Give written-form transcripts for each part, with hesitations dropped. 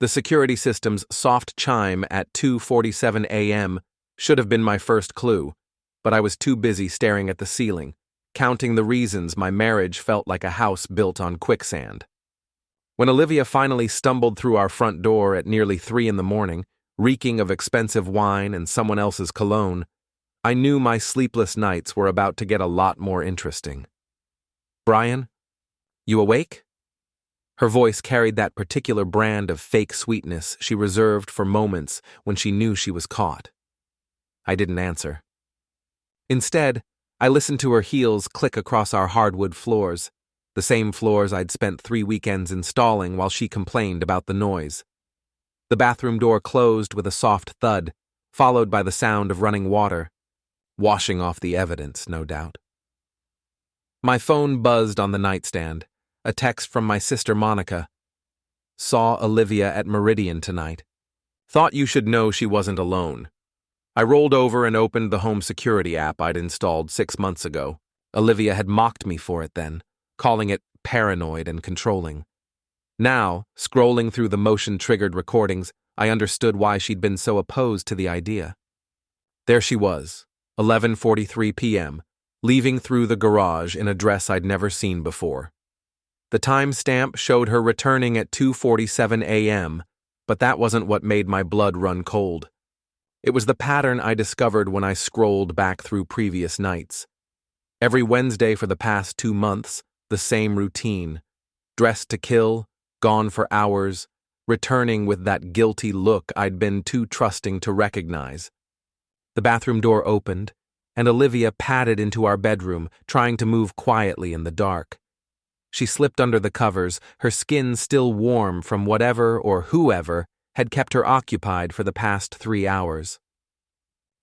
The security system's soft chime at 2:47 a.m. should have been my first clue, but I was too busy staring at the ceiling, counting the reasons my marriage felt like a house built on quicksand. When Olivia finally stumbled through our front door at nearly 3 in the morning, reeking of expensive wine and someone else's cologne, I knew my sleepless nights were about to get a lot more interesting. "Brian, you awake?" Her voice carried that particular brand of fake sweetness she reserved for moments when she knew she was caught. I didn't answer. Instead, I listened to her heels click across our hardwood floors, the same floors I'd spent 3 weekends installing while she complained about the noise. The bathroom door closed with a soft thud, followed by the sound of running water, washing off the evidence, no doubt. My phone buzzed on the nightstand, a text from my sister Monica. "Saw Olivia at Meridian tonight. Thought you should know she wasn't alone." I rolled over and opened the home security app I'd installed 6 months ago. Olivia had mocked me for it then, calling it paranoid and controlling. Now, scrolling through the motion-triggered recordings, I understood why she'd been so opposed to the idea. There she was, 11:43 p.m., leaving through the garage in a dress I'd never seen before. The timestamp showed her returning at 2:47 a.m., but that wasn't what made my blood run cold. It was the pattern I discovered when I scrolled back through previous nights. Every Wednesday for the past 2 months, the same routine. Dressed to kill, gone for hours, returning with that guilty look I'd been too trusting to recognize. The bathroom door opened, and Olivia padded into our bedroom, trying to move quietly in the dark. She slipped under the covers, her skin still warm from whatever or whoever had kept her occupied for the past 3 hours.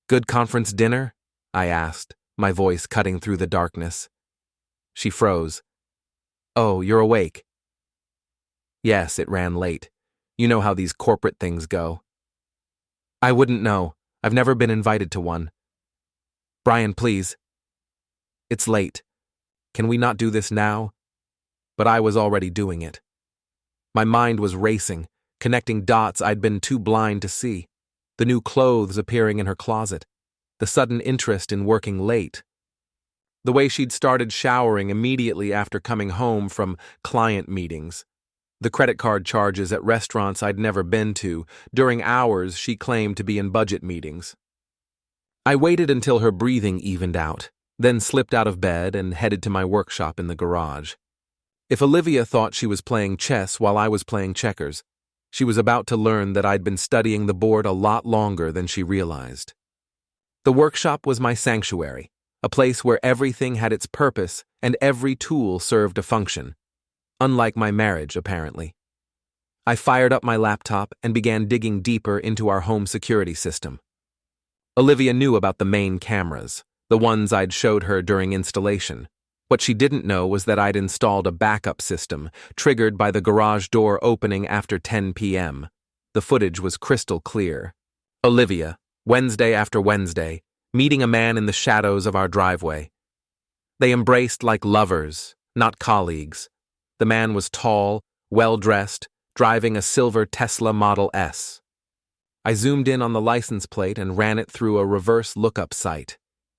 "Good conference dinner?" I asked, my voice cutting through the darkness. She froze. "Oh, you're awake." "Yes, it ran late. You know how these corporate things go." "I wouldn't know. I've never been invited to one." "Brian, please." "It's late. Can we not do this now?" But I was already doing it. My mind was racing, connecting dots I'd been too blind to see. The new clothes appearing in her closet, the sudden interest in working late, the way she'd started showering immediately after coming home from client meetings, the credit card charges at restaurants I'd never been to during hours she claimed to be in budget meetings. I waited until her breathing evened out, then slipped out of bed and headed to my workshop in the garage. If Olivia thought she was playing chess while I was playing checkers, she was about to learn that I'd been studying the board a lot longer than she realized. The workshop was my sanctuary, a place where everything had its purpose and every tool served a function. Unlike my marriage, apparently. I fired up my laptop and began digging deeper into our home security system. Olivia knew about the main cameras, the ones I'd showed her during installation. What she didn't know was that I'd installed a backup system, triggered by the garage door opening after 10 p.m. The footage was crystal clear. Olivia, Wednesday after Wednesday, meeting a man in the shadows of our driveway. They embraced like lovers, not colleagues. The man was tall, well-dressed, driving a silver Tesla Model S. I zoomed in on the license plate and ran it through a reverse lookup site.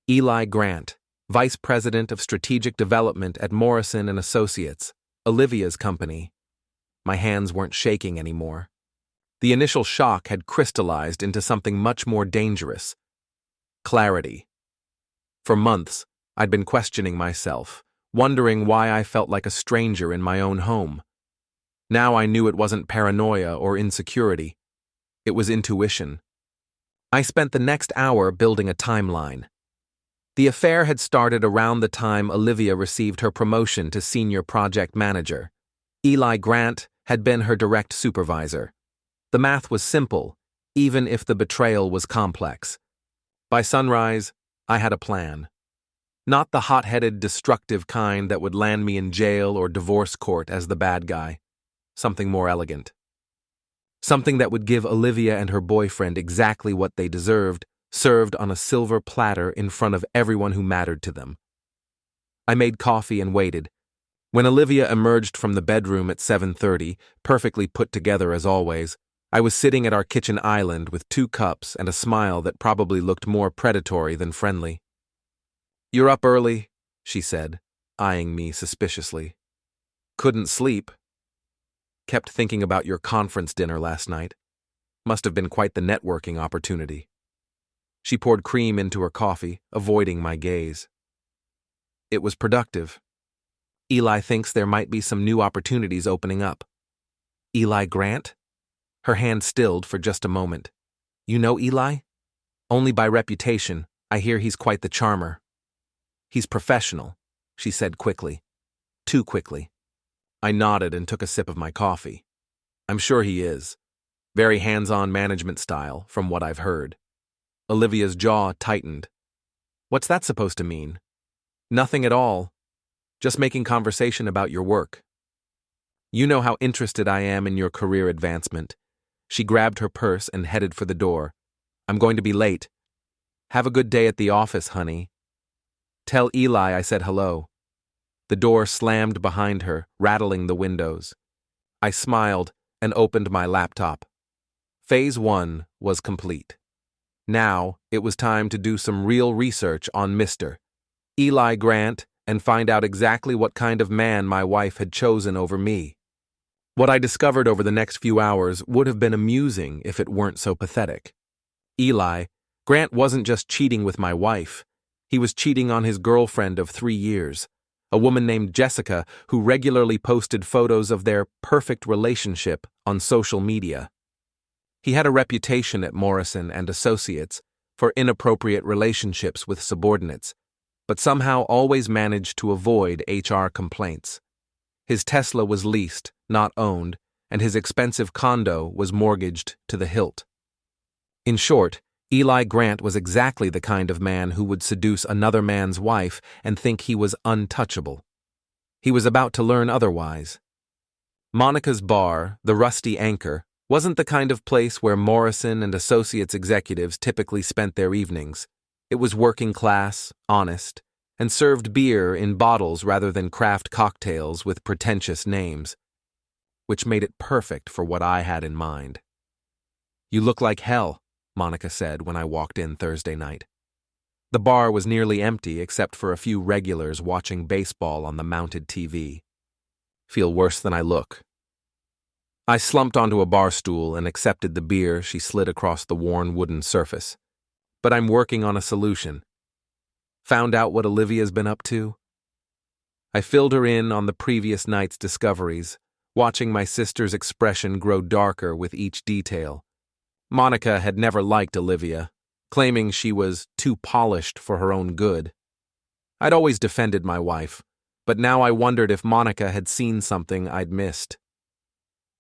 Eli Grant, Vice President of Strategic Development at Morrison & Associates, Olivia's company. My hands weren't shaking anymore. The initial shock had crystallized into something much more dangerous. Clarity. For months, I'd been questioning myself, wondering why I felt like a stranger in my own home. Now I knew it wasn't paranoia or insecurity. It was intuition. I spent the next hour building a timeline. The affair had started around the time Olivia received her promotion to senior project manager. Eli Grant had been her direct supervisor. The math was simple, even if the betrayal was complex. By sunrise, I had a plan. Not the hot-headed, destructive kind that would land me in jail or divorce court as the bad guy. Something more elegant. Something that would give Olivia and her boyfriend exactly what they deserved, served on a silver platter in front of everyone who mattered to them. I made coffee and waited. When Olivia emerged from the bedroom at 7:30, perfectly put together as always, I was sitting at our kitchen island with 2 cups and a smile that probably looked more predatory than friendly. "You're up early," she said, eyeing me suspiciously. "Couldn't sleep." "Kept thinking about your conference dinner last night. Must have been quite the networking opportunity." She poured cream into her coffee, avoiding my gaze. "It was productive. Eli thinks there might be some new opportunities opening up." "Eli Grant?" Her hand stilled for just a moment. "You know Eli?" "Only by reputation. I hear he's quite the charmer." "He's professional," she said quickly. Too quickly. I nodded and took a sip of my coffee. "I'm sure he is. Very hands-on management style, from what I've heard." Olivia's jaw tightened. "What's that supposed to mean?" "Nothing at all. Just making conversation about your work. You know how interested I am in your career advancement." She grabbed her purse and headed for the door. "I'm going to be late. Have a good day at the office, honey. Tell Eli I said hello." The door slammed behind her, rattling the windows. I smiled and opened my laptop. Phase 1 was complete. Now, it was time to do some real research on Mr. Eli Grant and find out exactly what kind of man my wife had chosen over me. What I discovered over the next few hours would have been amusing if it weren't so pathetic. Eli Grant wasn't just cheating with my wife. He was cheating on his girlfriend of 3 years, a woman named Jessica who regularly posted photos of their perfect relationship on social media. He had a reputation at Morrison and Associates for inappropriate relationships with subordinates, but somehow always managed to avoid HR complaints. His Tesla was leased, not owned, and his expensive condo was mortgaged to the hilt. In short, Eli Grant was exactly the kind of man who would seduce another man's wife and think he was untouchable. He was about to learn otherwise. Monica's bar, the Rusty Anchor, wasn't the kind of place where Morrison and Associates executives typically spent their evenings. It was working class, honest, and served beer in bottles rather than craft cocktails with pretentious names, which made it perfect for what I had in mind. "You look like hell," Monica said when I walked in Thursday night. The bar was nearly empty except for a few regulars watching baseball on the mounted TV. "Feel worse than I look." I slumped onto a bar stool and accepted the beer she slid across the worn wooden surface. "But I'm working on a solution." "Found out what Olivia's been up to?" I filled her in on the previous night's discoveries, watching my sister's expression grow darker with each detail. Monica had never liked Olivia, claiming she was too polished for her own good. I'd always defended my wife, but now I wondered if Monica had seen something I'd missed.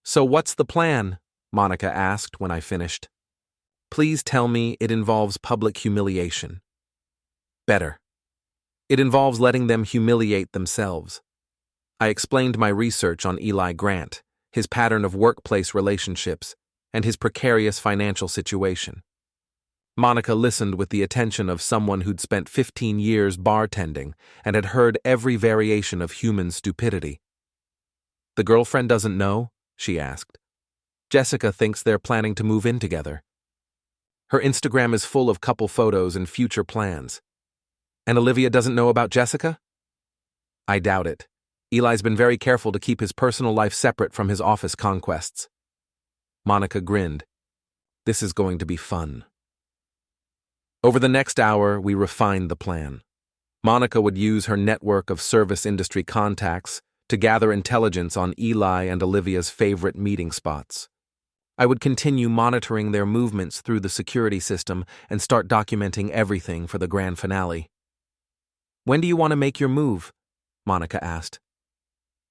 "So what's the plan?" Monica asked when I finished. "Please tell me it involves public humiliation." "Better. It involves letting them humiliate themselves." I explained my research on Eli Grant, his pattern of workplace relationships, and his precarious financial situation. Monica listened with the attention of someone who'd spent 15 years bartending and had heard every variation of human stupidity. "The girlfriend doesn't know?" she asked. "Jessica thinks they're planning to move in together. Her Instagram is full of couple photos and future plans. And Olivia doesn't know about Jessica?" "I doubt it. Eli's been very careful to keep his personal life separate from his office conquests." Monica grinned. "This is going to be fun." Over the next hour, we refined the plan. Monica would use her network of service industry contacts to gather intelligence on Eli and Olivia's favorite meeting spots. I would continue monitoring their movements through the security system and start documenting everything for the grand finale. "When do you want to make your move?" Monica asked.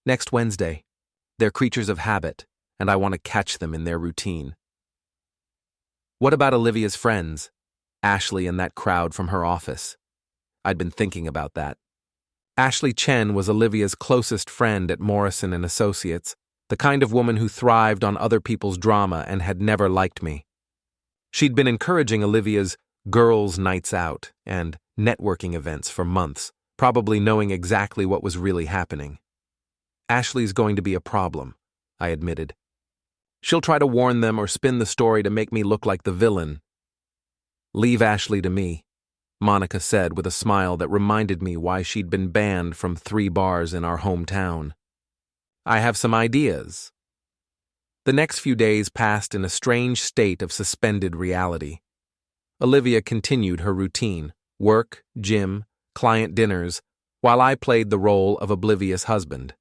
"Next Wednesday. They're creatures of habit, and I want to catch them in their routine." "What about Olivia's friends? Ashley and that crowd from her office?" I'd been thinking about that. Ashley Chen was Olivia's closest friend at Morrison and Associates, the kind of woman who thrived on other people's drama and had never liked me. She'd been encouraging Olivia's girls' nights out and networking events for months, probably knowing exactly what was really happening. "Ashley's going to be a problem," I admitted. She'll try to warn them or spin the story to make me look like the villain. Leave Ashley to me, Monica said with a smile that reminded me why she'd been banned from 3 bars in our hometown. I have some ideas. The next few days passed in a strange state of suspended reality. Olivia continued her routine, work, gym, client dinners, while I played the role of oblivious husband.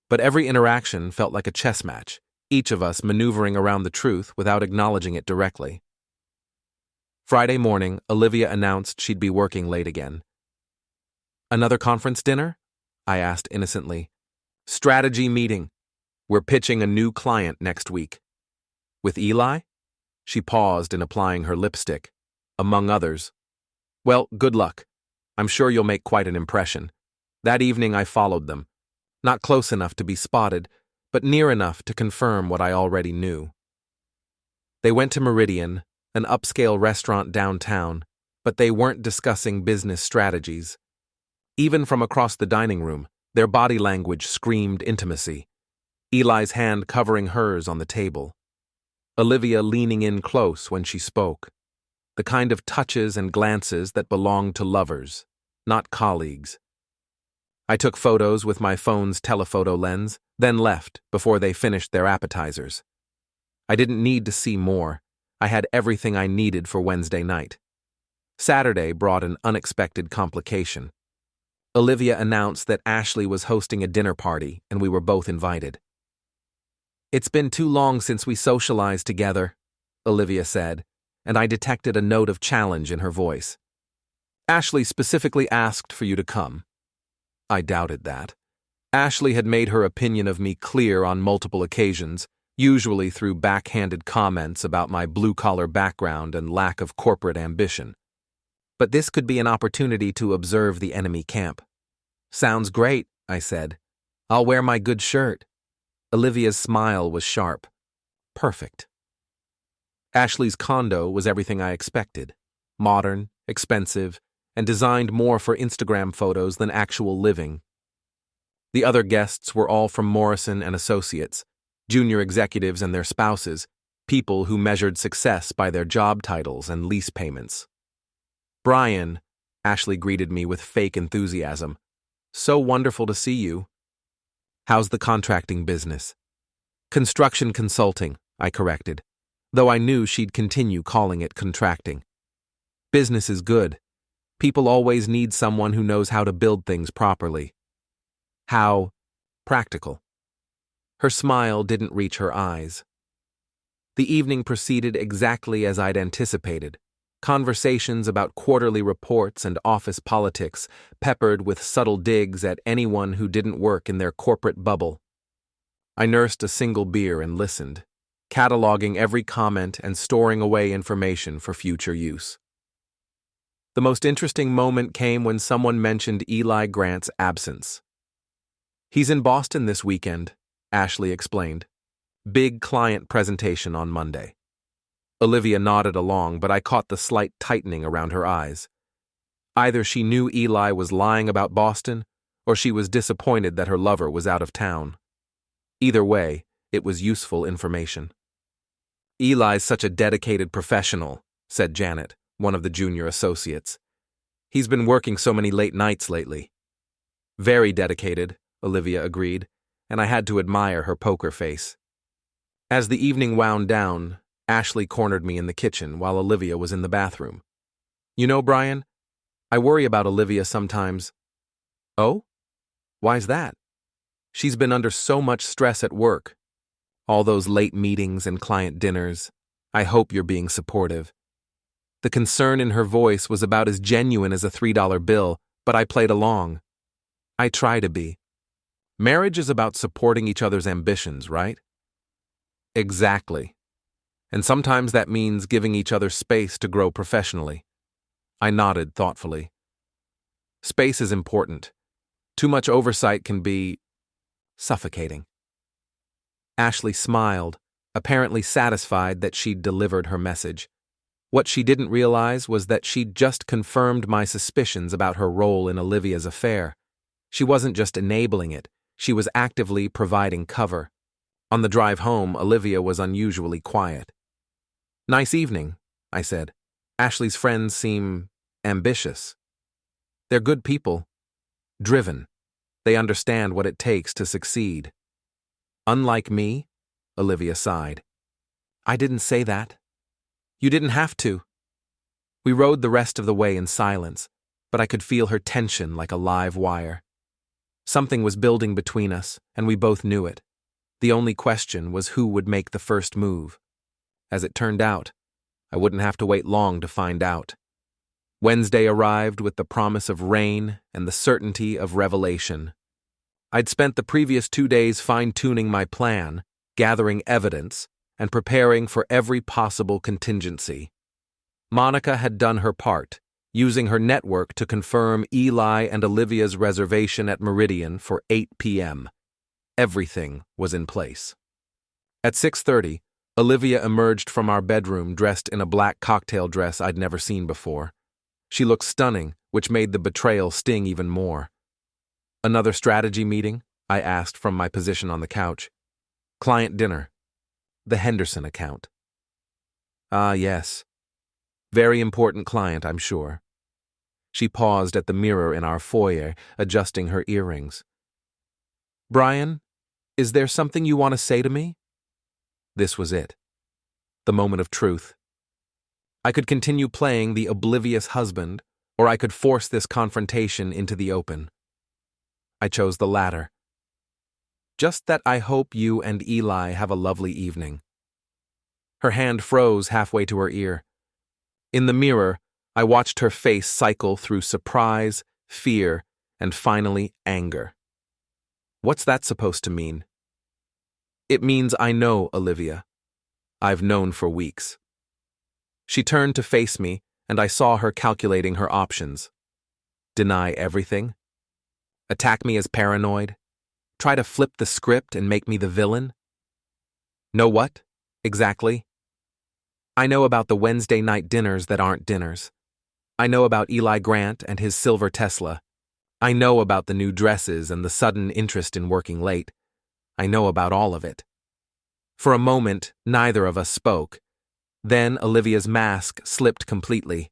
But every interaction felt like a chess match, each of us maneuvering around the truth without acknowledging it directly. Friday morning, Olivia announced she'd be working late again. Another conference dinner? I asked innocently. Strategy meeting. We're pitching a new client next week. With Eli? She paused in applying her lipstick. Among others. Well, good luck. I'm sure you'll make quite an impression. That evening I followed them. Not close enough to be spotted, but near enough to confirm what I already knew. They went to Meridian, an upscale restaurant downtown, but they weren't discussing business strategies. Even from across the dining room, their body language screamed intimacy. Eli's hand covering hers on the table. Olivia leaning in close when she spoke. The kind of touches and glances that belonged to lovers, not colleagues. I took photos with my phone's telephoto lens, then left before they finished their appetizers. I didn't need to see more. I had everything I needed for Wednesday night. Saturday brought an unexpected complication. Olivia announced that Ashley was hosting a dinner party and we were both invited. It's been too long since we socialized together, Olivia said, and I detected a note of challenge in her voice. Ashley specifically asked for you to come. I doubted that. Ashley had made her opinion of me clear on multiple occasions, usually through backhanded comments about my blue-collar background and lack of corporate ambition. But this could be an opportunity to observe the enemy camp. Sounds great, I said. I'll wear my good shirt. Olivia's smile was sharp. Perfect. Ashley's condo was everything I expected. Modern, expensive, and designed more for Instagram photos than actual living. The other guests were all from Morrison and Associates, junior executives and their spouses, people who measured success by their job titles and lease payments. Brian, Ashley greeted me with fake enthusiasm. So wonderful to see you. How's the contracting business? Construction consulting, I corrected, though I knew she'd continue calling it contracting. Business is good. People always need someone who knows how to build things properly. How practical. Her smile didn't reach her eyes. The evening proceeded exactly as I'd anticipated. Conversations about quarterly reports and office politics, peppered with subtle digs at anyone who didn't work in their corporate bubble. I nursed a single beer and listened, cataloging every comment and storing away information for future use. The most interesting moment came when someone mentioned Eli Grant's absence. He's in Boston this weekend, Ashley explained. Big client presentation on Monday. Olivia nodded along, but I caught the slight tightening around her eyes. Either she knew Eli was lying about Boston, or she was disappointed that her lover was out of town. Either way, it was useful information. Eli's such a dedicated professional, said Janet, one of the junior associates. He's been working so many late nights lately. Very dedicated, Olivia agreed, and I had to admire her poker face. As the evening wound down, Ashley cornered me in the kitchen while Olivia was in the bathroom. You know, Brian, I worry about Olivia sometimes. Oh? Why's that? She's been under so much stress at work. All those late meetings and client dinners. I hope you're being supportive. The concern in her voice was about as genuine as a $3 bill, but I played along. I try to be. Marriage is about supporting each other's ambitions, right? Exactly. And sometimes that means giving each other space to grow professionally. I nodded thoughtfully. Space is important. Too much oversight can be suffocating. Ashley smiled, apparently satisfied that she'd delivered her message. What she didn't realize was that she'd just confirmed my suspicions about her role in Olivia's affair. She wasn't just enabling it, she was actively providing cover. On the drive home, Olivia was unusually quiet. "Nice evening," I said. "Ashley's friends seem ambitious. They're good people, driven. They understand what it takes to succeed." "Unlike me," Olivia sighed. "I didn't say that. You didn't have to." We rode the rest of the way in silence, but I could feel her tension like a live wire. Something was building between us, and we both knew it. The only question was who would make the first move. As it turned out, I wouldn't have to wait long to find out. Wednesday arrived with the promise of rain and the certainty of revelation. I'd spent the previous 2 days fine-tuning my plan, gathering evidence, and preparing for every possible contingency. Monica had done her part, using her network to confirm Eli and Olivia's reservation at Meridian for 8 p.m. Everything was in place. At 6:30, Olivia emerged from our bedroom dressed in a black cocktail dress I'd never seen before. She looked stunning, which made the betrayal sting even more. "Another strategy meeting?" I asked from my position on the couch. "Client dinner. The Henderson account." "Ah, yes. Very important client, I'm sure." She paused at the mirror in our foyer, adjusting her earrings. "Brian, is there something you want to say to me?" This was it. The moment of truth. I could continue playing the oblivious husband, or I could force this confrontation into the open. I chose the latter. "Just that I hope you and Eli have a lovely evening." Her hand froze halfway to her ear. In the mirror, I watched her face cycle through surprise, fear, and finally anger. What's that supposed to mean? "It means I know, Olivia. I've known for weeks." She turned to face me, and I saw her calculating her options. Deny everything? Attack me as paranoid? Try to flip the script and make me the villain? Know what, exactly? I know about the Wednesday night dinners that aren't dinners. I know about Eli Grant and his silver Tesla. I know about the new dresses and the sudden interest in working late. I know about all of it. For a moment, neither of us spoke. Then Olivia's mask slipped completely.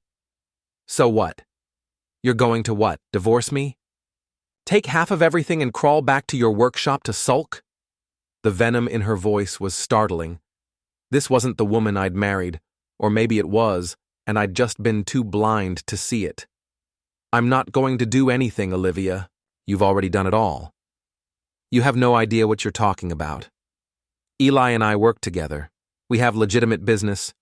"So what? You're going to what, divorce me? Take half of everything and crawl back to your workshop to sulk?" The venom in her voice was startling. This wasn't the woman I'd married, or maybe it was, and I'd just been too blind to see it. "I'm not going to do anything, Olivia. You've already done it all. You have no idea what you're talking about. Eli and I work together. We have legitimate business.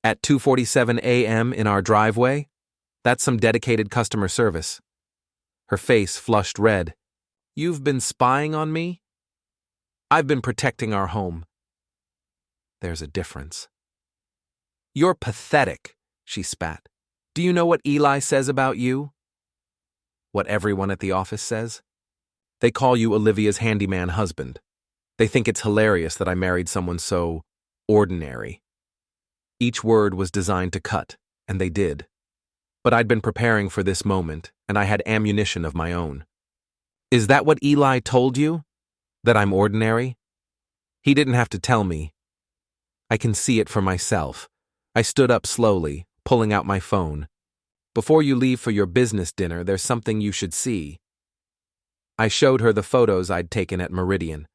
At 2:47 a.m. in our driveway? That's some dedicated customer service." Her face flushed red. "You've been spying on me?" "I've been protecting our home." There's a difference. "You're pathetic," she spat. "Do you know what Eli says about you?" "What everyone at the office says? They call you Olivia's handyman husband. They think it's hilarious that I married someone so ordinary." Each word was designed to cut, and they did. But I'd been preparing for this moment, and I had ammunition of my own. "Is that what Eli told you? That I'm ordinary?" "He didn't have to tell me. I can see it for myself." I stood up slowly, pulling out my phone. "Before you leave for your business dinner, there's something you should see." I showed her the photos I'd taken at Meridian.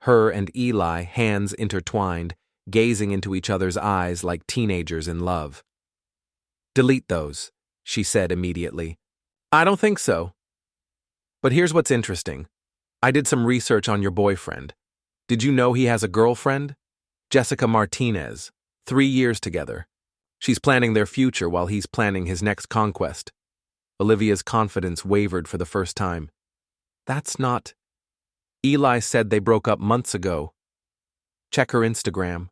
Her and Eli, hands intertwined, gazing into each other's eyes like teenagers in love. "Delete those," she said immediately. "I don't think so. But here's what's interesting. I did some research on your boyfriend. Did you know he has a girlfriend? Jessica Martinez. 3 years together. She's planning their future while he's planning his next conquest." Olivia's confidence wavered for the first time. "That's not..." "Eli said they broke up months ago. Check her Instagram.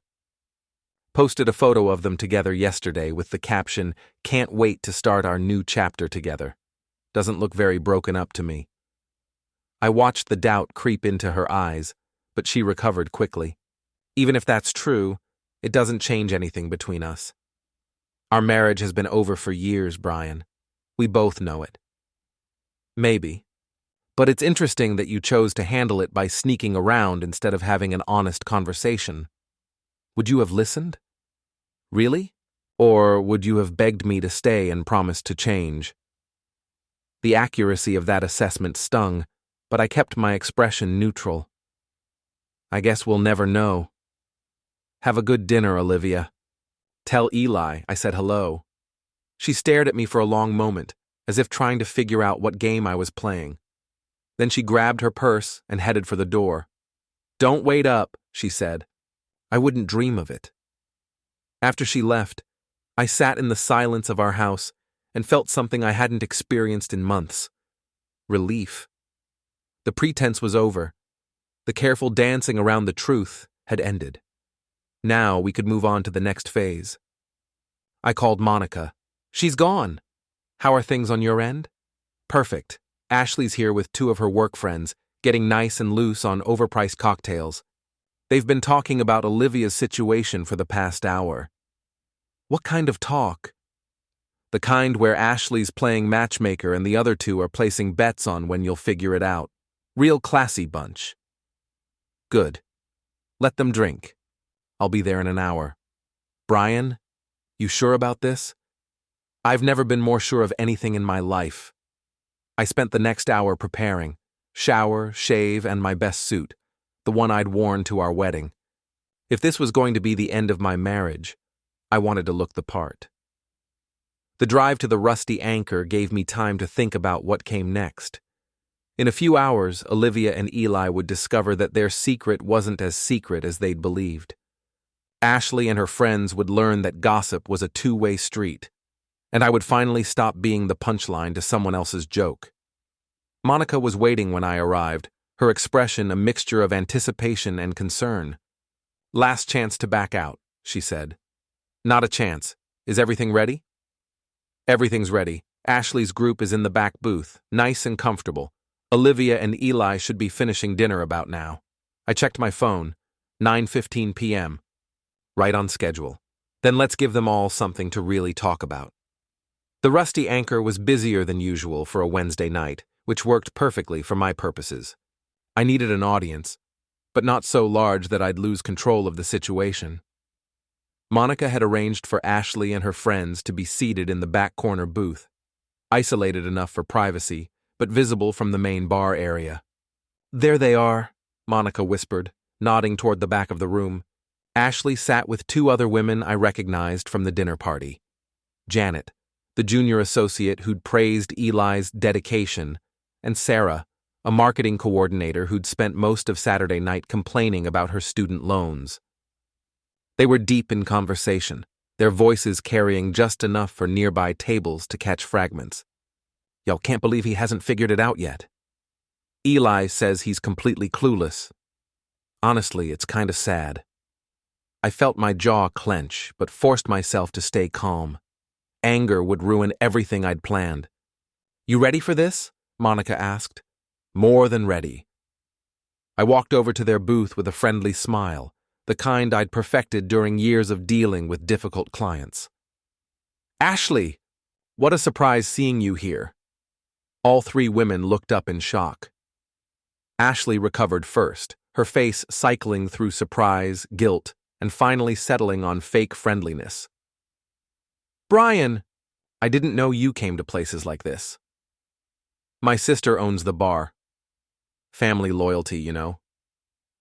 Posted a photo of them together yesterday with the caption, 'Can't wait to start our new chapter together.' Doesn't look very broken up to me." I watched the doubt creep into her eyes, but she recovered quickly. "Even if that's true, it doesn't change anything between us. Our marriage has been over for years, Brian. We both know it." "Maybe. But it's interesting that you chose to handle it by sneaking around instead of having an honest conversation. Would you have listened? Really? Or would you have begged me to stay and promised to change? The accuracy of that assessment stung, but I kept my expression neutral. I guess we'll never know. Have a good dinner, Olivia. Tell Eli I said hello. She stared at me for a long moment, as if trying to figure out what game I was playing. Then she grabbed her purse and headed for the door. Don't wait up, she said. I wouldn't dream of it. After she left, I sat in the silence of our house and felt something I hadn't experienced in months. Relief. The pretense was over. The careful dancing around the truth had ended. Now we could move on to the next phase. I called Monica. She's gone. How are things on your end? Perfect. Ashley's here with two of her work friends, getting nice and loose on overpriced cocktails. They've been talking about Olivia's situation for the past hour. What kind of talk? The kind where Ashley's playing matchmaker and the other two are placing bets on when you'll figure it out. Real classy bunch. Good. Let them drink. I'll be there in an hour. Brian, you sure about this? I've never been more sure of anything in my life. I spent the next hour preparing. Shower, shave, and my best suit, the one I'd worn to our wedding. If this was going to be the end of my marriage, I wanted to look the part. The drive to the Rusty Anchor gave me time to think about what came next. In a few hours, Olivia and Eli would discover that their secret wasn't as secret as they'd believed. Ashley and her friends would learn that gossip was a two-way street, and I would finally stop being the punchline to someone else's joke. Monica was waiting when I arrived, her expression a mixture of anticipation and concern. Last chance to back out, she said. Not a chance. Is everything ready? Everything's ready. Ashley's group is in the back booth, nice and comfortable. Olivia and Eli should be finishing dinner about now. I checked my phone. 9:15 p.m. Right on schedule. Then let's give them all something to really talk about. The Rusty Anchor was busier than usual for a Wednesday night, which worked perfectly for my purposes. I needed an audience, but not so large that I'd lose control of the situation. Monica had arranged for Ashley and her friends to be seated in the back corner booth, isolated enough for privacy, but visible from the main bar area. There they are, Monica whispered, nodding toward the back of the room. Ashley sat with two other women I recognized from the dinner party. Janet, the junior associate who'd praised Eli's dedication, and Sarah, a marketing coordinator who'd spent most of Saturday night complaining about her student loans. They were deep in conversation, their voices carrying just enough for nearby tables to catch fragments. Y'all can't believe he hasn't figured it out yet. Eli says he's completely clueless. Honestly, it's kind of sad. I felt my jaw clench, but forced myself to stay calm. Anger would ruin everything I'd planned. You ready for this? Monica asked. More than ready. I walked over to their booth with a friendly smile, the kind I'd perfected during years of dealing with difficult clients. Ashley! What a surprise seeing you here. All three women looked up in shock. Ashley recovered first, her face cycling through surprise, guilt, and finally settling on fake friendliness. Brian! I didn't know you came to places like this. My sister owns the bar. Family loyalty, you know.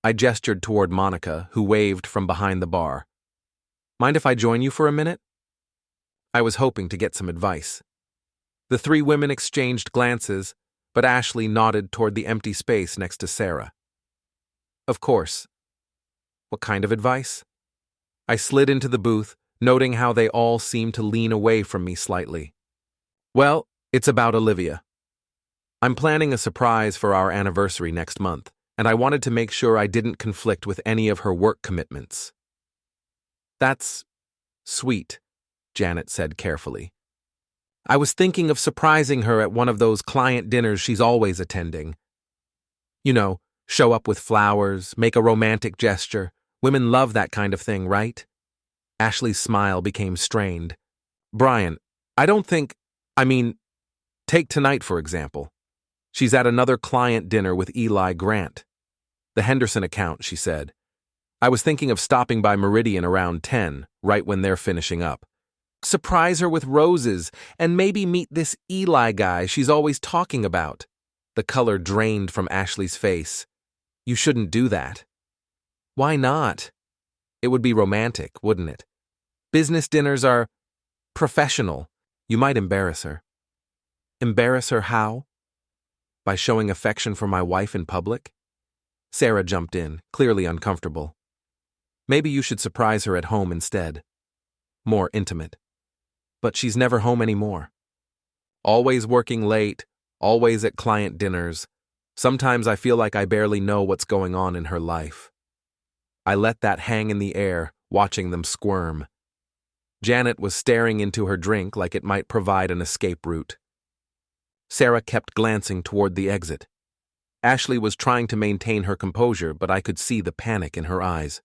I gestured toward Monica, who waved from behind the bar. Mind if I join you for a minute? I was hoping to get some advice. The three women exchanged glances, but Ashley nodded toward the empty space next to Sarah. Of course. What kind of advice? I slid into the booth, noting how they all seemed to lean away from me slightly. Well, it's about Olivia. I'm planning a surprise for our anniversary next month, and I wanted to make sure I didn't conflict with any of her work commitments. That's sweet, Janet said carefully. I was thinking of surprising her at one of those client dinners she's always attending. You know, show up with flowers, make a romantic gesture. Women love that kind of thing, right? Ashley's smile became strained. Brian, I don't think, take tonight for example. She's at another client dinner with Eli Grant. The Henderson account, she said. I was thinking of stopping by Meridian around 10, right when they're finishing up. Surprise her with roses, and maybe meet this Eli guy she's always talking about. The color drained from Ashley's face. You shouldn't do that. Why not? It would be romantic, wouldn't it? Business dinners are professional. You might embarrass her. Embarrass her how? By showing affection for my wife in public? Sarah jumped in, clearly uncomfortable. Maybe you should surprise her at home instead. More intimate. But she's never home anymore. Always working late, always at client dinners. Sometimes I feel like I barely know what's going on in her life. I let that hang in the air, watching them squirm. Janet was staring into her drink like it might provide an escape route. Sarah kept glancing toward the exit. Ashley was trying to maintain her composure, but I could see the panic in her eyes.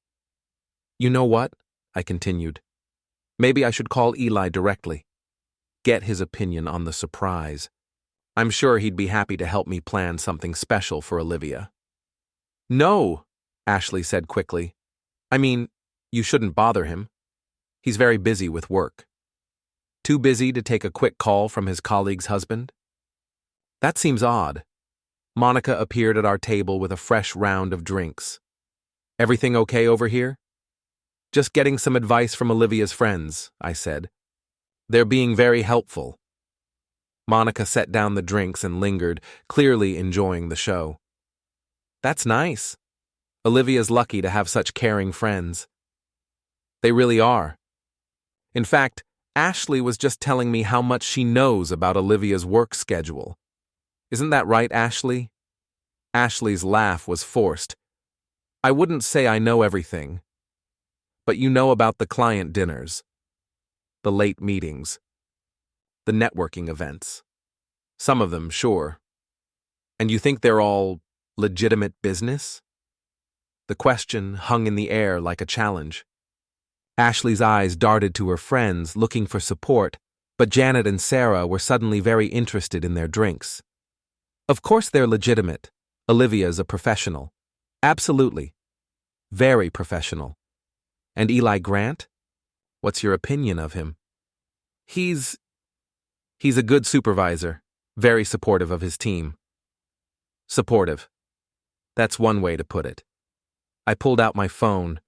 You know what? I continued. Maybe I should call Eli directly. Get his opinion on the surprise. I'm sure he'd be happy to help me plan something special for Olivia. No, Ashley said quickly. I mean, you shouldn't bother him. He's very busy with work. Too busy to take a quick call from his colleague's husband? That seems odd. Monica appeared at our table with a fresh round of drinks. Everything okay over here? Just getting some advice from Olivia's friends, I said. They're being very helpful. Monica set down the drinks and lingered, clearly enjoying the show. That's nice. Olivia's lucky to have such caring friends. They really are. In fact, Ashley was just telling me how much she knows about Olivia's work schedule. Isn't that right, Ashley? Ashley's laugh was forced. I wouldn't say I know everything. But you know about the client dinners, the late meetings, the networking events. Some of them, sure. And you think they're all legitimate business? The question hung in the air like a challenge. Ashley's eyes darted to her friends, looking for support, but Janet and Sarah were suddenly very interested in their drinks. Of course they're legitimate. Olivia's a professional. Absolutely. Very professional. And Eli Grant? What's your opinion of him? He's a good supervisor, very supportive of his team. Supportive. That's one way to put it. I pulled out my phone.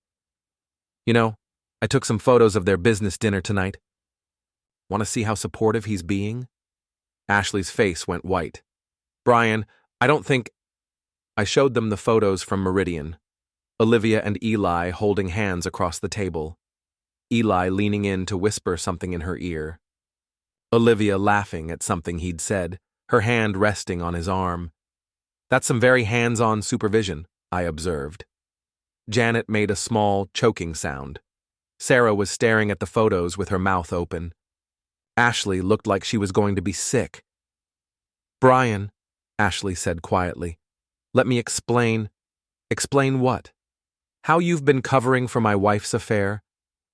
You know, I took some photos of their business dinner tonight. Want to see how supportive he's being? Ashley's face went white. Brian, I don't think... I showed them the photos from Meridian. Olivia and Eli holding hands across the table. Eli leaning in to whisper something in her ear. Olivia laughing at something he'd said, her hand resting on his arm. That's some very hands-on supervision, I observed. Janet made a small, choking sound. Sarah was staring at the photos with her mouth open. Ashley looked like she was going to be sick. Brian, Ashley said quietly, let me explain. Explain what? How you've been covering for my wife's affair?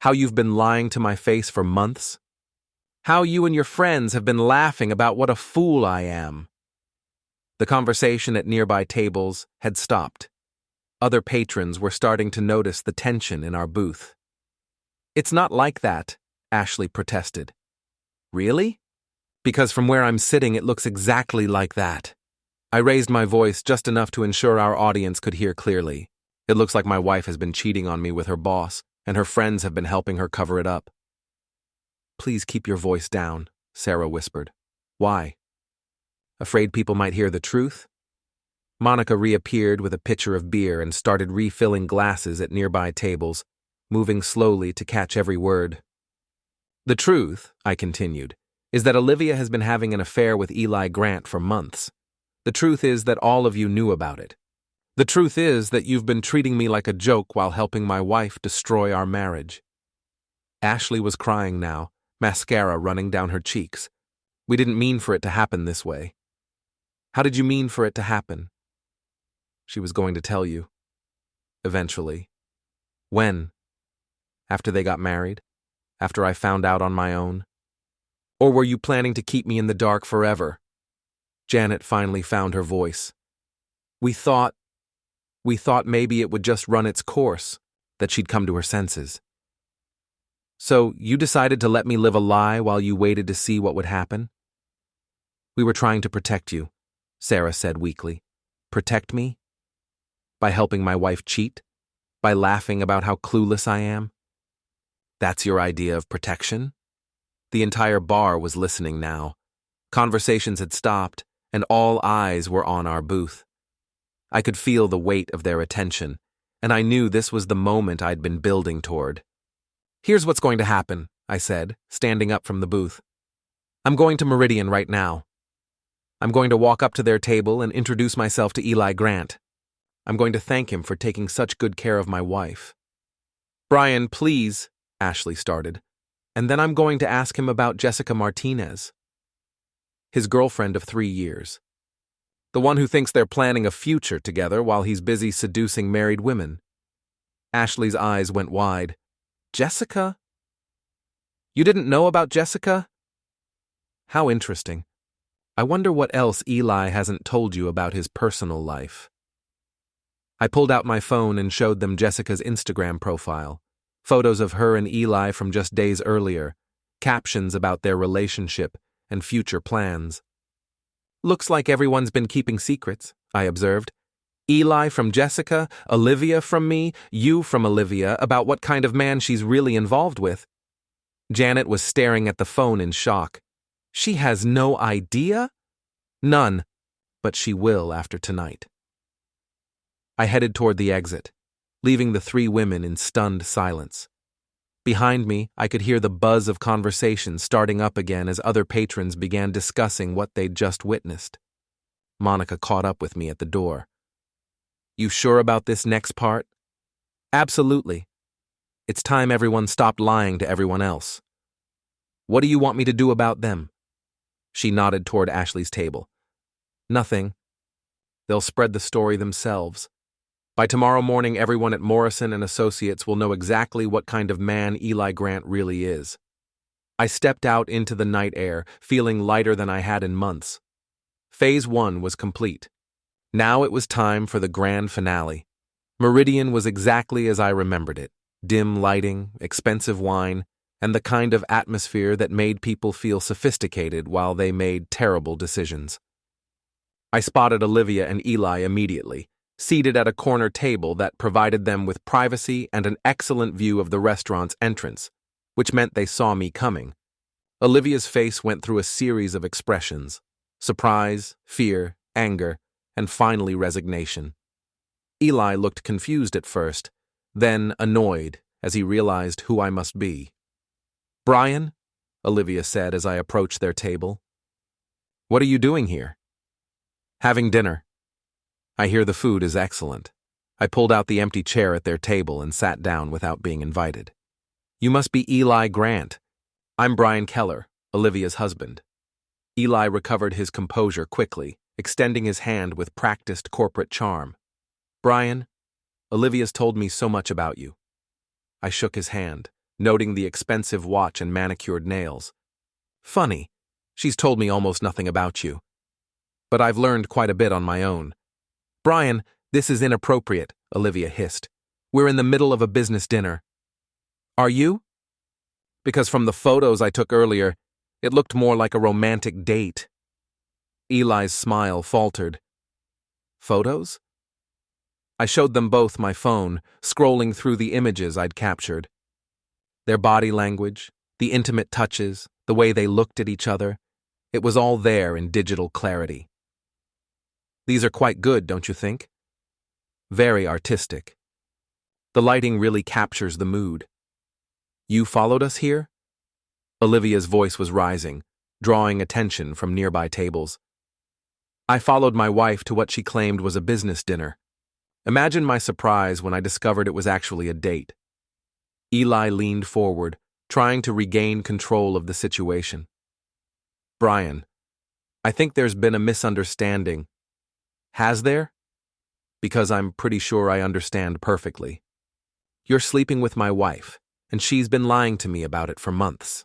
How you've been lying to my face for months? How you and your friends have been laughing about what a fool I am? The conversation at nearby tables had stopped. Other patrons were starting to notice the tension in our booth. It's not like that, Ashley protested. Really? Because from where I'm sitting it looks exactly like that. I raised my voice just enough to ensure our audience could hear clearly. It looks like my wife has been cheating on me with her boss, and her friends have been helping her cover it up. Please keep your voice down, Sarah whispered. Why? Afraid people might hear the truth? Monica reappeared with a pitcher of beer and started refilling glasses at nearby tables, moving slowly to catch every word. The truth, I continued, is that Olivia has been having an affair with Eli Grant for months. The truth is that all of you knew about it. The truth is that you've been treating me like a joke while helping my wife destroy our marriage. Ashley was crying now, mascara running down her cheeks. We didn't mean for it to happen this way. How did you mean for it to happen? She was going to tell you. Eventually. When? After they got married? After I found out on my own? Or were you planning to keep me in the dark forever? Janet finally found her voice. We thought maybe it would just run its course, that she'd come to her senses. So you decided to let me live a lie while you waited to see what would happen? We were trying to protect you, Sarah said weakly. Protect me? By helping my wife cheat? By laughing about how clueless I am? That's your idea of protection? The entire bar was listening now. Conversations had stopped, and all eyes were on our booth. I could feel the weight of their attention, and I knew this was the moment I'd been building toward. Here's what's going to happen, I said, standing up from the booth. I'm going to Meridian right now. I'm going to walk up to their table and introduce myself to Eli Grant. I'm going to thank him for taking such good care of my wife. Brian, please, Ashley started, and then I'm going to ask him about Jessica Martinez, his girlfriend of 3 years. The one who thinks they're planning a future together while he's busy seducing married women. Ashley's eyes went wide. Jessica? You didn't know about Jessica? How interesting. I wonder what else Eli hasn't told you about his personal life. I pulled out my phone and showed them Jessica's Instagram profile. Photos of her and Eli from just days earlier, captions about their relationship and future plans. Looks like everyone's been keeping secrets, I observed. Eli from Jessica, Olivia from me, you from Olivia, about what kind of man she's really involved with. Janet was staring at the phone in shock. She has no idea? None, but she will after tonight. I headed toward the exit, leaving the 3 women in stunned silence. Behind me, I could hear the buzz of conversation starting up again as other patrons began discussing what they'd just witnessed. Monica caught up with me at the door. You sure about this next part? Absolutely. It's time everyone stopped lying to everyone else. What do you want me to do about them? She nodded toward Ashley's table. Nothing. They'll spread the story themselves. By tomorrow morning, everyone at Morrison and Associates will know exactly what kind of man Eli Grant really is. I stepped out into the night air, feeling lighter than I had in months. Phase 1 was complete. Now it was time for the grand finale. Meridian was exactly as I remembered it. Dim lighting, expensive wine, and the kind of atmosphere that made people feel sophisticated while they made terrible decisions. I spotted Olivia and Eli immediately, seated at a corner table that provided them with privacy and an excellent view of the restaurant's entrance, which meant they saw me coming. Olivia's face went through a series of expressions: surprise, fear, anger, and finally resignation. Eli looked confused at first, then annoyed as he realized who I must be. Brian, Olivia said as I approached their table. What are you doing here? Having dinner. I hear the food is excellent. I pulled out the empty chair at their table and sat down without being invited. You must be Eli Grant. I'm Brian Keller, Olivia's husband. Eli recovered his composure quickly, extending his hand with practiced corporate charm. Brian, Olivia's told me so much about you. I shook his hand, noting the expensive watch and manicured nails. Funny, she's told me almost nothing about you. But I've learned quite a bit on my own. Brian, this is inappropriate, Olivia hissed. We're in the middle of a business dinner. Are you? Because from the photos I took earlier, it looked more like a romantic date. Eli's smile faltered. Photos? I showed them both my phone, scrolling through the images I'd captured. Their body language, the intimate touches, the way they looked at each other, it was all there in digital clarity. These are quite good, don't you think? Very artistic. The lighting really captures the mood. You followed us here? Olivia's voice was rising, drawing attention from nearby tables. I followed my wife to what she claimed was a business dinner. Imagine my surprise when I discovered it was actually a date. Eli leaned forward, trying to regain control of the situation. Brian, I think there's been a misunderstanding. Has there? Because I'm pretty sure I understand perfectly. You're sleeping with my wife, and she's been lying to me about it for months.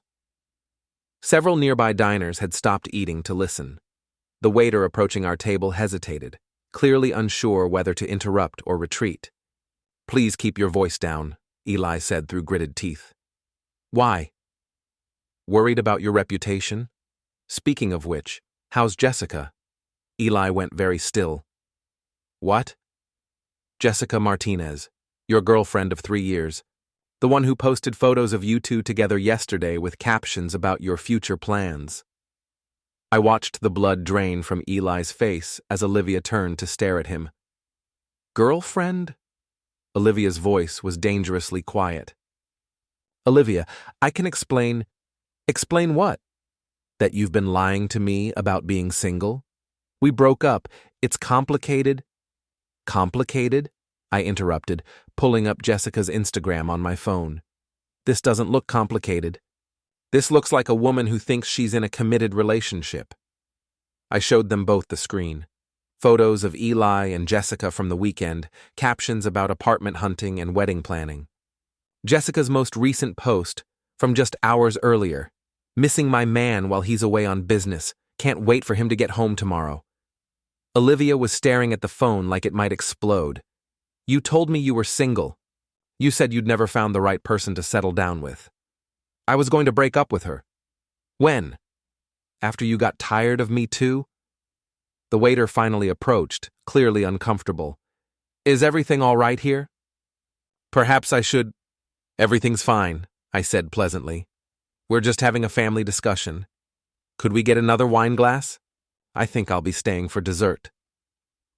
Several nearby diners had stopped eating to listen. The waiter approaching our table hesitated, clearly unsure whether to interrupt or retreat. "Please keep your voice down," Eli said through gritted teeth. "Why?" "Worried about your reputation? Speaking of which, how's Jessica?" Eli went very still. "What?" "Jessica Martinez, your girlfriend of 3 years. The one who posted photos of you two together yesterday with captions about your future plans." I watched the blood drain from Eli's face as Olivia turned to stare at him. "Girlfriend?" Olivia's voice was dangerously quiet. "Olivia, I can explain." "Explain what?" "That you've been lying to me about being single? We broke up. It's complicated." "Complicated?" I interrupted, pulling up Jessica's Instagram on my phone. "This doesn't look complicated. This looks like a woman who thinks she's in a committed relationship." I showed them both the screen. Photos of Eli and Jessica from the weekend, captions about apartment hunting and wedding planning. Jessica's most recent post, from just hours earlier. "Missing my man while he's away on business. Can't wait for him to get home tomorrow." Olivia was staring at the phone like it might explode. "You told me you were single. You said you'd never found the right person to settle down with." "I was going to break up with her." "When? After you got tired of me too?" The waiter finally approached, clearly uncomfortable. "Is everything all right here?" "Perhaps I should—" "Everything's fine," I said pleasantly. "We're just having a family discussion. Could we get another wine glass? I think I'll be staying for dessert."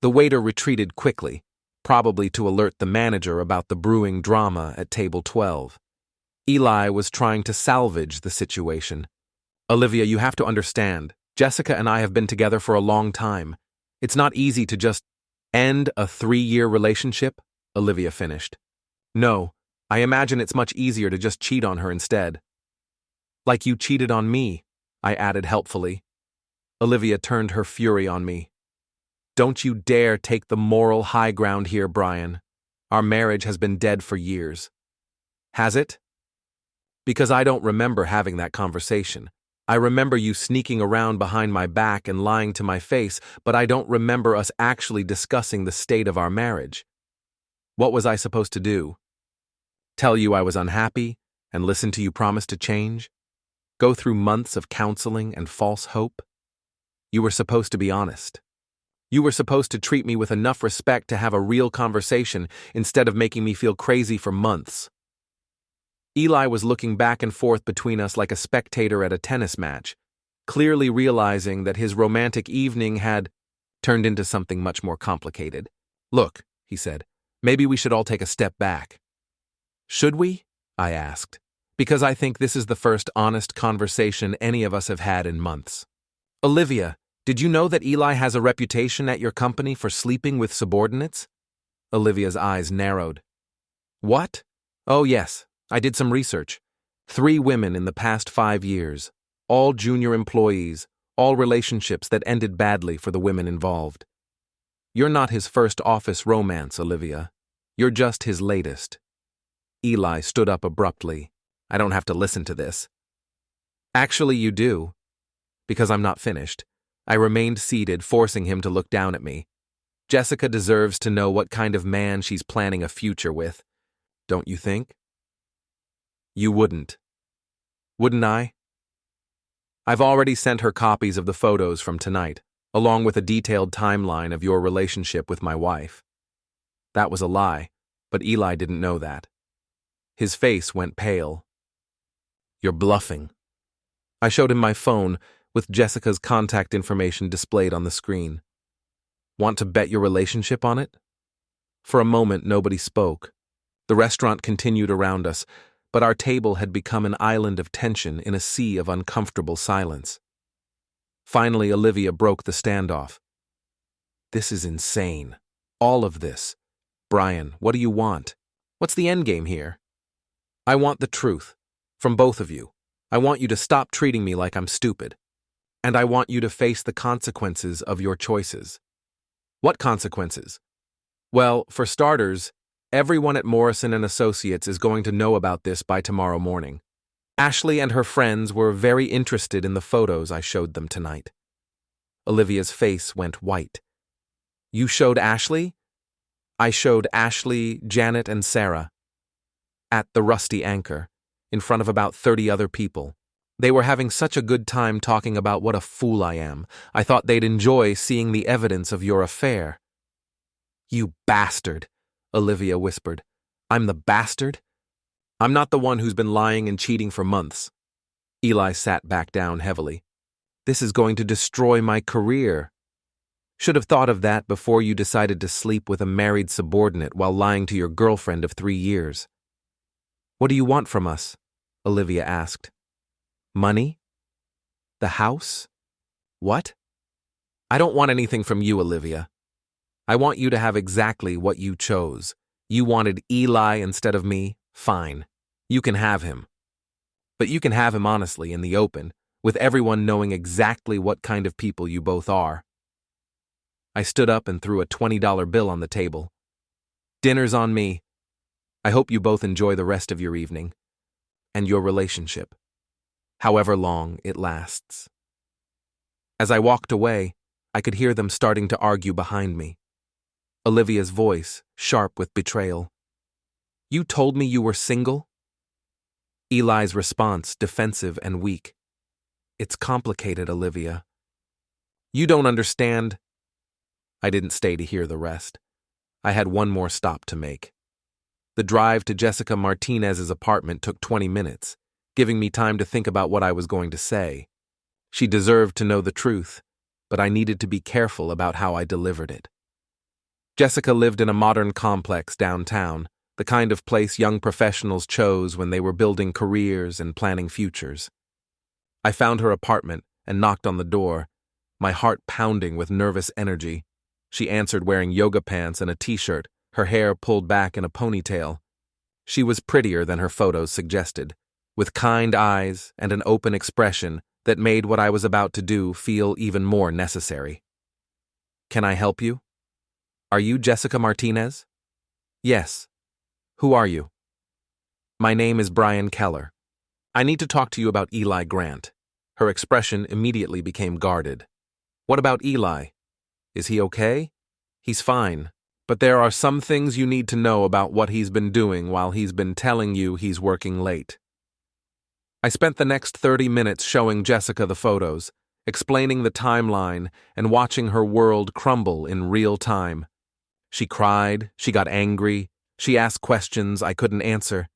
The waiter retreated quickly, probably to alert the manager about the brewing drama at table 12. Eli was trying to salvage the situation. "Olivia, you have to understand. Jessica and I have been together for a long time. It's not easy to just end a 3-year relationship," Olivia finished. "No, I imagine it's much easier to just cheat on her instead." "Like you cheated on me," I added helpfully. Olivia turned her fury on me. "Don't you dare take the moral high ground here, Brian. Our marriage has been dead for years." "Has it?" "Because I don't remember having that conversation. I remember you sneaking around behind my back and lying to my face, but I don't remember us actually discussing the state of our marriage. What was I supposed to do? Tell you I was unhappy and listen to you promise to change? Go through months of counseling and false hope? You were supposed to be honest. You were supposed to treat me with enough respect to have a real conversation instead of making me feel crazy for months." Eli was looking back and forth between us like a spectator at a tennis match, clearly realizing that his romantic evening had turned into something much more complicated. "Look," he said, "maybe we should all take a step back." "Should we?" I asked, because I think this is the first honest conversation any of us have had in months. "Olivia, did you know that Eli has a reputation at your company for sleeping with subordinates?" Olivia's eyes narrowed. "What?" "Oh, yes. I did some research. 3 women in the past 5 years, all junior employees, all relationships that ended badly for the women involved. You're not his first office romance, Olivia. You're just his latest." Eli stood up abruptly. "I don't have to listen to this." "Actually, you do." Because I'm not finished, I remained seated, forcing him to look down at me. "Jessica deserves to know what kind of man she's planning a future with. Don't you think?" "You wouldn't." "Wouldn't I?" "I've already sent her copies of the photos from tonight, along with a detailed timeline of your relationship with my wife." That was a lie, but Eli didn't know that. His face went pale. "You're bluffing." I showed him my phone with Jessica's contact information displayed on the screen. "Want to bet your relationship on it?" For a moment, nobody spoke. The restaurant continued around us, but our table had become an island of tension in a sea of uncomfortable silence. Finally, Olivia broke the standoff. "This is insane. All of this. Brian, what do you want? What's the endgame here?" "I want the truth. From both of you. I want you to stop treating me like I'm stupid. And I want you to face the consequences of your choices." "What consequences?" "Well, for starters, everyone at Morrison & Associates is going to know about this by tomorrow morning. Ashley and her friends were very interested in the photos I showed them tonight." Olivia's face went white. You showed Ashley? I showed Ashley, Janet, and Sarah. At the Rusty Anchor, in front of about 30 other people. They were having such a good time talking about what a fool I am. I thought they'd enjoy seeing the evidence of your affair. You bastard, Olivia whispered. I'm the bastard? I'm not the one who's been lying and cheating for months. Eli sat back down heavily. This is going to destroy my career. Should have thought of that before you decided to sleep with a married subordinate while lying to your girlfriend of 3 years. What do you want from us? Olivia asked. Money? The house? What? I don't want anything from you, Olivia. I want you to have exactly what you chose. You wanted Eli instead of me? Fine. You can have him. But you can have him honestly in the open, with everyone knowing exactly what kind of people you both are. I stood up and threw a $20 bill on the table. Dinner's on me. I hope you both enjoy the rest of your evening. And your relationship. However long it lasts. As I walked away, I could hear them starting to argue behind me. Olivia's voice, sharp with betrayal. You told me you were single? Eli's response, defensive and weak. It's complicated, Olivia. You don't understand. I didn't stay to hear the rest. I had one more stop to make. The drive to Jessica Martinez's apartment took 20 minutes, giving me time to think about what I was going to say. She deserved to know the truth, but I needed to be careful about how I delivered it. Jessica lived in a modern complex downtown, the kind of place young professionals chose when they were building careers and planning futures. I found her apartment and knocked on the door, my heart pounding with nervous energy. She answered wearing yoga pants and a t-shirt, her hair pulled back in a ponytail. She was prettier than her photos suggested, with kind eyes and an open expression that made what I was about to do feel even more necessary. Can I help you? Are you Jessica Martinez? Yes. Who are you? My name is Brian Keller. I need to talk to you about Eli Grant. Her expression immediately became guarded. What about Eli? Is he okay? He's fine, but there are some things you need to know about what he's been doing while he's been telling you he's working late. I spent the next 30 minutes showing Jessica the photos, explaining the timeline, and watching her world crumble in real time. She cried, she got angry, she asked questions I couldn't answer.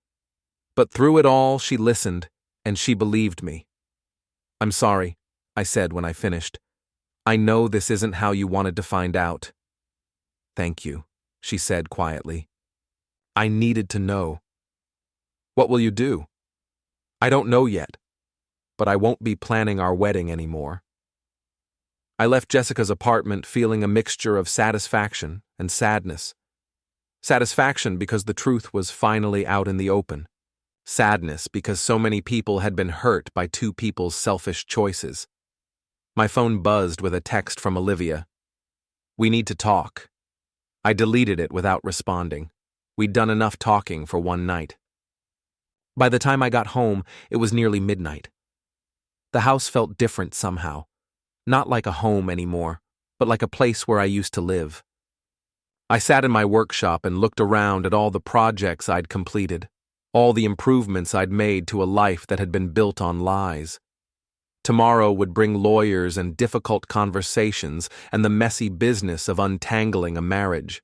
But through it all, she listened, and she believed me. I'm sorry, I said when I finished. I know this isn't how you wanted to find out. Thank you, she said quietly. I needed to know. What will you do? I don't know yet, but I won't be planning our wedding anymore. I left Jessica's apartment feeling a mixture of satisfaction and sadness. Satisfaction because the truth was finally out in the open. Sadness because so many people had been hurt by two people's selfish choices. My phone buzzed with a text from Olivia. We need to talk. I deleted it without responding. We'd done enough talking for one night. By the time I got home, it was nearly midnight. The house felt different somehow. Not like a home anymore, but like a place where I used to live. I sat in my workshop and looked around at all the projects I'd completed, all the improvements I'd made to a life that had been built on lies. Tomorrow would bring lawyers and difficult conversations and the messy business of untangling a marriage.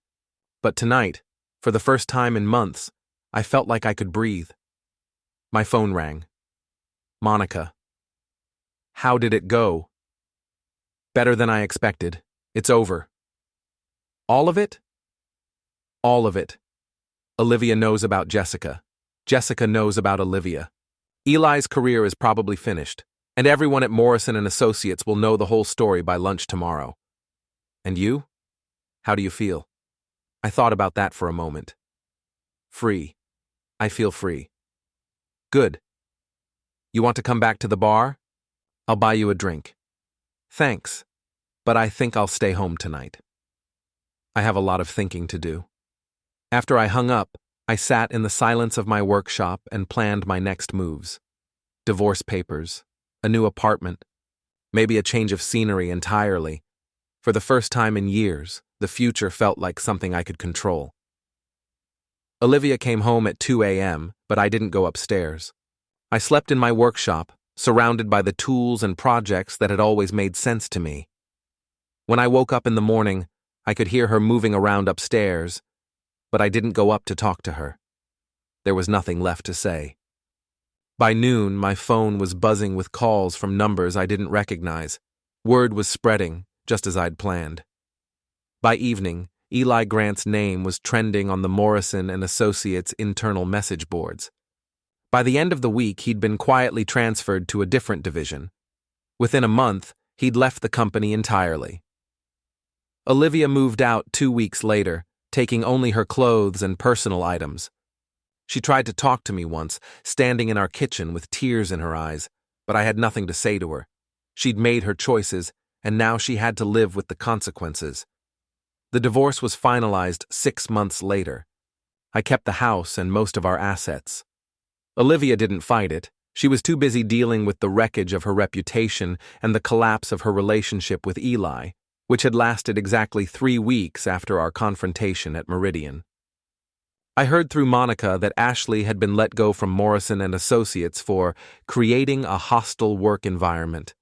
But tonight, for the first time in months, I felt like I could breathe. My phone rang. Monica. How did it go? Better than I expected. It's over. All of it? All of it. Olivia knows about Jessica. Jessica knows about Olivia. Eli's career is probably finished, and everyone at Morrison & Associates will know the whole story by lunch tomorrow. And you? How do you feel? I thought about that for a moment. Free. I feel free. Good. You want to come back to the bar? I'll buy you a drink. Thanks, but I think I'll stay home tonight. I have a lot of thinking to do. After I hung up, I sat in the silence of my workshop and planned my next moves. Divorce papers, a new apartment, Maybe a change of scenery entirely. For the first time in years, the future felt like something I could control. Olivia came home at 2 a.m., but I didn't go upstairs. I slept in my workshop, surrounded by the tools and projects that had always made sense to me. When I woke up in the morning, I could hear her moving around upstairs, but I didn't go up to talk to her. There was nothing left to say. By noon, my phone was buzzing with calls from numbers I didn't recognize. Word was spreading, just as I'd planned. By evening, Eli Grant's name was trending on the Morrison and Associates internal message boards. By the end of the week, he'd been quietly transferred to a different division. Within a month, he'd left the company entirely. Olivia moved out 2 weeks later, taking only her clothes and personal items. She tried to talk to me once, standing in our kitchen with tears in her eyes, but I had nothing to say to her. She'd made her choices, and now she had to live with the consequences. The divorce was finalized 6 months later. I kept the house and most of our assets. Olivia didn't fight it. She was too busy dealing with the wreckage of her reputation and the collapse of her relationship with Eli, which had lasted exactly 3 weeks after our confrontation at Meridian. I heard through Monica that Ashley had been let go from Morrison and Associates for creating a hostile work environment.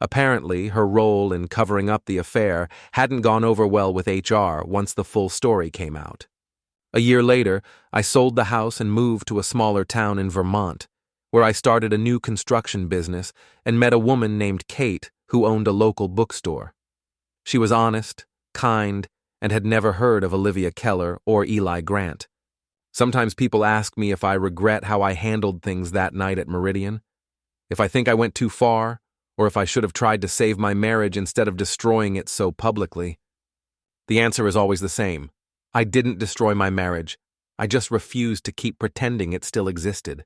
Apparently, her role in covering up the affair hadn't gone over well with HR once the full story came out. A year later, I sold the house and moved to a smaller town in Vermont, where I started a new construction business and met a woman named Kate who owned a local bookstore. She was honest, kind, and had never heard of Olivia Keller or Eli Grant. Sometimes people ask me if I regret how I handled things that night at Meridian, if I think I went too far, or if I should have tried to save my marriage instead of destroying it so publicly. The answer is always the same. I didn't destroy my marriage. I just refused to keep pretending it still existed.